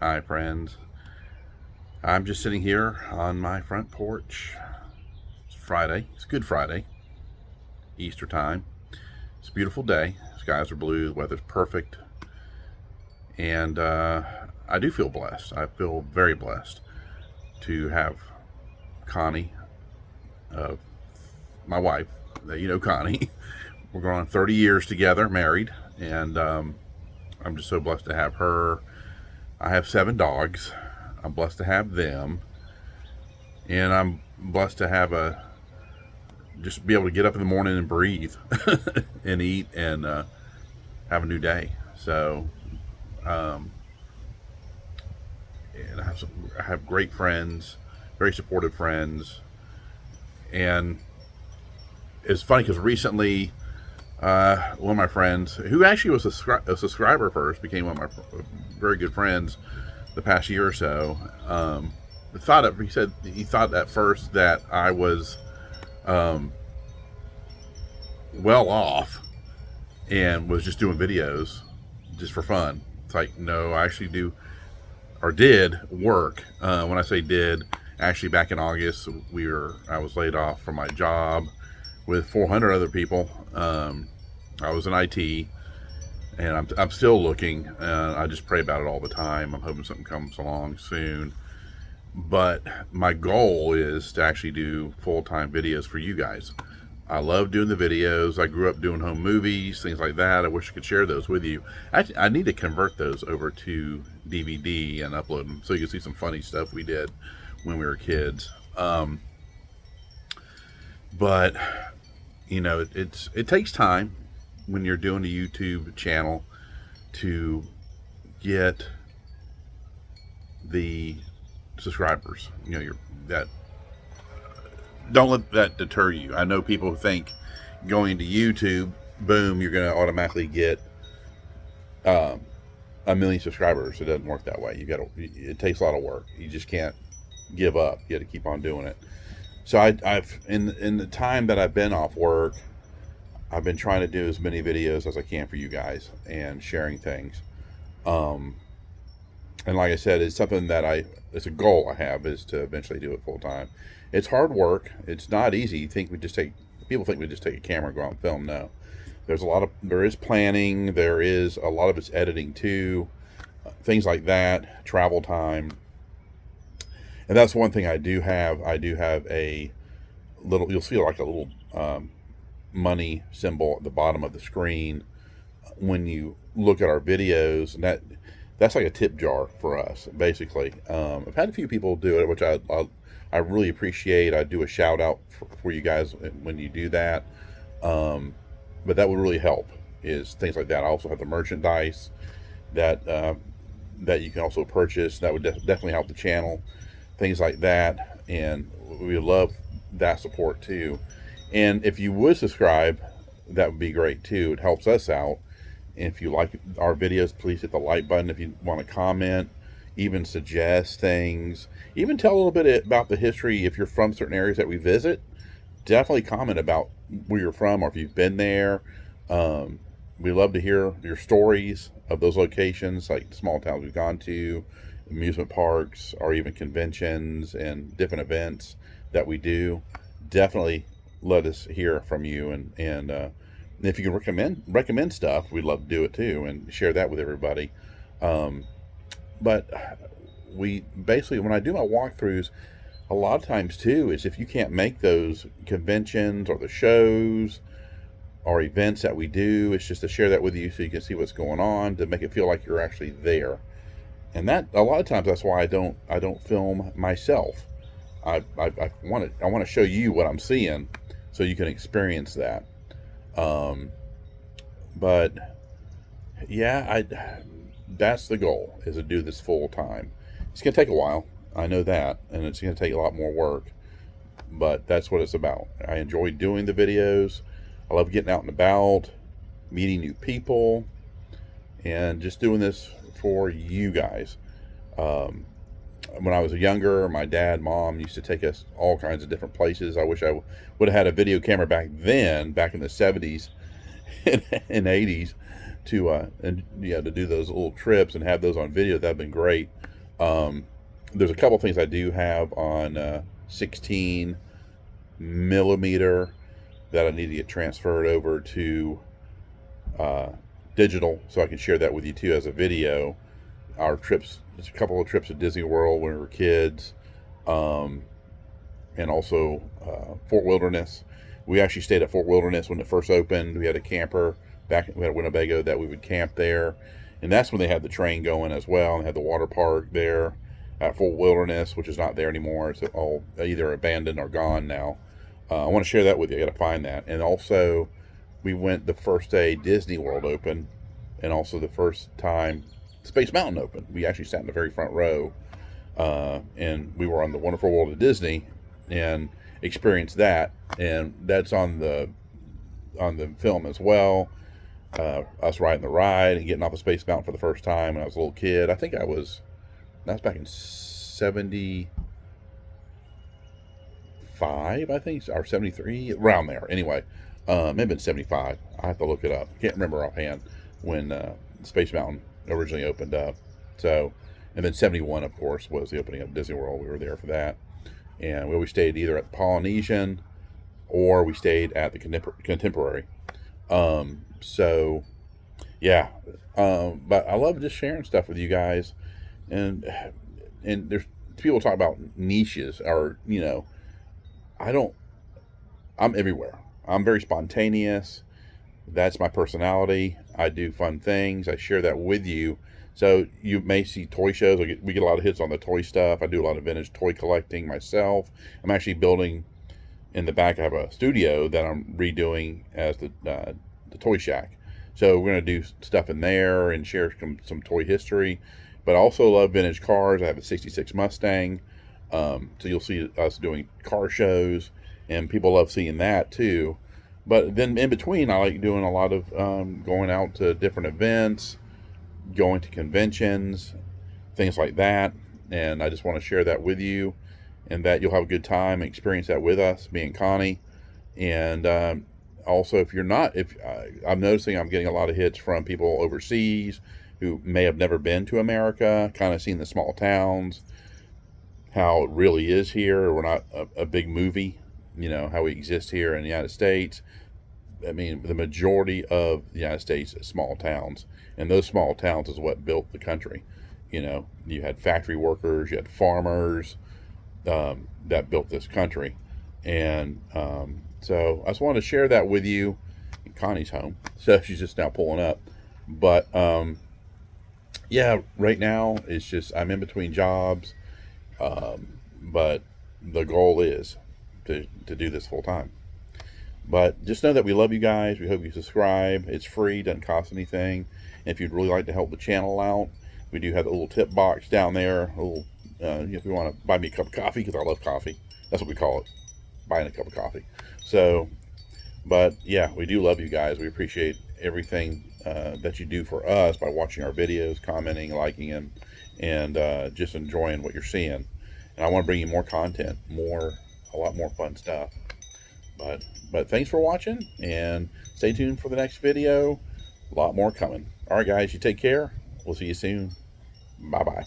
Hi, friends. I'm just sitting here on my front porch. It's Friday. It's Good Friday, Easter time. It's a beautiful day. Skies are blue. The weather's perfect. And I do feel blessed. I feel very blessed to have Connie, uh, my wife, Connie. We're going on 30 years together, married. And I'm just so blessed to have her. I have 7 dogs. I'm blessed to have them, and I'm blessed to have just be able to get up in the morning and breathe, and eat, and have a new day. So, um, and I have great friends, very supportive friends, and it's funny because recently, one of my friends, who actually was a subscriber first, became one of my very good friends the past year or so. He said he thought at first that I was um, well off and was just doing videos just for fun. It's like, no, I actually do or did work. When I say did, actually back in August, I was laid off from my job with 400 other people. I was in IT, and I'm still looking. I just pray about it all the time. I'm hoping something comes along soon. But my goal is to actually do full-time videos for you guys. I love doing the videos. I grew up doing home movies, things like that. I wish I could share those with you. I need to convert those over to DVD and upload them so you can see some funny stuff we did when we were kids. But it takes time when you're doing a YouTube channel to get the subscribers. Don't let that deter you. I know people think going to YouTube, boom, you're going to automatically get a million subscribers. It doesn't work that way. It takes a lot of work. You just can't give up. You got to keep on doing it. So I've in the time that I've been off work, I've been trying to do as many videos as I can for you guys and sharing things. And like I said, it's something that it's a goal I have, is to eventually do it full time. It's hard work. It's not easy. People think we just take a camera and go out and film. No, there is planning. There is a lot of it's editing too, things like that, travel time. And that's one thing I do have. I do have you'll see like a little money symbol at the bottom of the screen when you look at our videos, and that's like a tip jar for us, basically. I've had a few people do it, which I really appreciate. I do a shout out for you guys when you do that. But that would really help, is things like that. I also have the merchandise that you can also purchase. That would definitely help the channel, things like that. And we love that support too. And if you would subscribe, that would be great too. It helps us out. And if you like our videos, please hit the like button. If you want to comment, even suggest things, even tell a little bit about the history. If you're from certain areas that we visit, definitely comment about where you're from or if you've been there. We love to hear your stories of those locations, like small towns we've gone to, amusement parks, or even conventions and different events that we do. Definitely let us hear from you, and if you can recommend stuff, we'd love to do it too and share that with everybody. But we basically, when I do my walkthroughs, a lot of times too, is if you can't make those conventions or the shows or events that we do, it's just to share that with you so you can see what's going on, to make it feel like you're actually there. And that, a lot of times, that's why I don't film myself. I want to show you what I'm seeing so you can experience that. But yeah, that's the goal, is to do this full time. It's going to take a while. I know that, and it's going to take a lot more work, but that's what it's about. I enjoy doing the videos. I love getting out and about, meeting new people, and just doing this for you guys. When I was younger, my dad, mom used to take us all kinds of different places. I wish I would have had a video camera back then, back in the 70s and 80s, to do those little trips and have those on video. That'd been great. There's a couple things I do have on 16 millimeter that I need to get transferred over to uh, digital, so I can share that with you too as a video. Our trips, just a couple of trips to Disney World when we were kids, um, and also Fort Wilderness. We actually stayed at Fort Wilderness when it first opened. We had a camper back. We had a Winnebago that we would camp there, and that's when they had the train going as well. And they had the water park there at Fort Wilderness, which is not there anymore. It's all either abandoned or gone now. I want to share that with you. I got to find that. And also, we went the first day Disney World opened, and also the first time Space Mountain opened. We actually sat in the very front row, and we were on the Wonderful World of Disney, and experienced that. And that's on the film as well. Us riding the ride and getting off of Space Mountain for the first time when I was a little kid. I think that was back in 75, I think, or 73, around there. Anyway, maybe been 75. I have to look it up. Can't remember offhand when Space Mountain originally opened up. So, and then 71, of course, was the opening of Disney World. We were there for that. And we always stayed either at the Polynesian or we stayed at the Contemporary. So, yeah. But I love just sharing stuff with you guys. And there's people talk about niches, or, I'm everywhere. I'm very spontaneous. That's my personality. I do fun things. I share that with you. So you may see toy shows. We get a lot of hits on the toy stuff. I do a lot of vintage toy collecting myself. I'm actually building in the back. I have a studio that I'm redoing as the Toy Shack. So we're going to do stuff in there and share some toy history. But I also love vintage cars. I have a 66 Mustang. So you'll see us doing car shows, and people love seeing that too. But then in between, I like doing a lot of going out to different events, going to conventions, things like that. And I just want to share that with you, and that you'll have a good time and experience that with us, me and Connie. And also, if I'm noticing I'm getting a lot of hits from people overseas who may have never been to America, kind of seen the small towns, how it really is here. We're not a big movie, how we exist here in the United States. I mean, the majority of the United States is small towns, and those small towns is what built the country. You had factory workers, you had farmers that built this country. And so I just wanted to share that with you. Connie's home, so she's just now pulling up. But yeah, right now it's just I'm in between jobs, but the goal is to do this full time. But just know that we love you guys. We hope you subscribe. It's free, doesn't cost anything. And if you'd really like to help the channel out, we do have a little tip box down there. If you want to buy me a cup of coffee, because I love coffee. That's what we call it, buying a cup of coffee. So, but yeah, we do love you guys. We appreciate everything that you do for us by watching our videos, commenting, liking them, and just enjoying what you're seeing. And I want to bring you more content, a lot more fun stuff. But thanks for watching, and stay tuned for the next video. A lot more coming. All right, guys, you take care. We'll see you soon. Bye-bye.